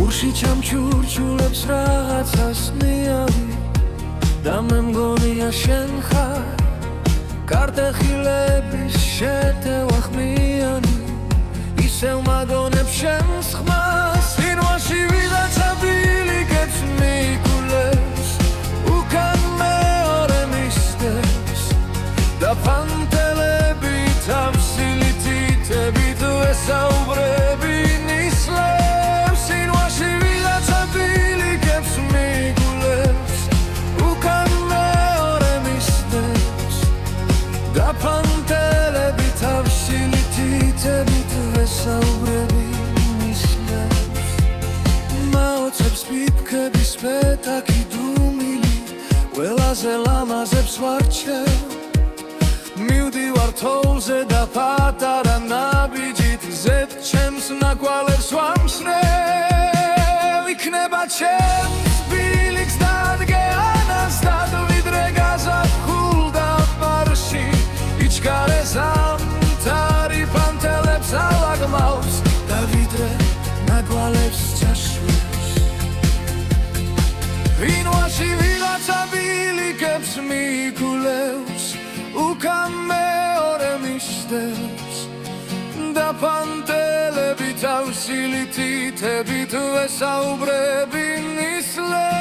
გურში ჩამჩურჩულებს რაღაცას ნიავი და მე მგონია შენ ხარ კარტეხილების შეტევახმიანი ისევ მაგონებ შენს ხმას სინვაში ვიღაცა ბილიკებს მიკულებს უკან მეორე მისდევს და ფანტელები თავსილი თითებით ვესაუბრები ნისლებს სინვაში ვიღაცა ბილიკებს მიკულებს უკან მეორე მისდევს და ფანტელები თავსილი თითებით ვესაუბრები ნისლებს მაოცებს პიპკების პეტაკი დუმილი ყველაზე ლამაზებს ვარჩევ მივდივარ თოვლზე და პატარა ნაბიჯით ზედ ჩემს ნაკვალებს ვამსნევ იქნება ჩემს ბილიკს დადგე ანასტად ვიდრე გაზაფხულ და პარში იჩქარე ზამთარი ფანტელებს ალაგმავს და ვიდრე ნაკვალებს ჩაშვებს ვინვაში ვიღაცა ბილიკებს მიკულევს უკან მეორე მისდევს და ფანტელები თავსილი თითებით ვესაუბრები ნისლებს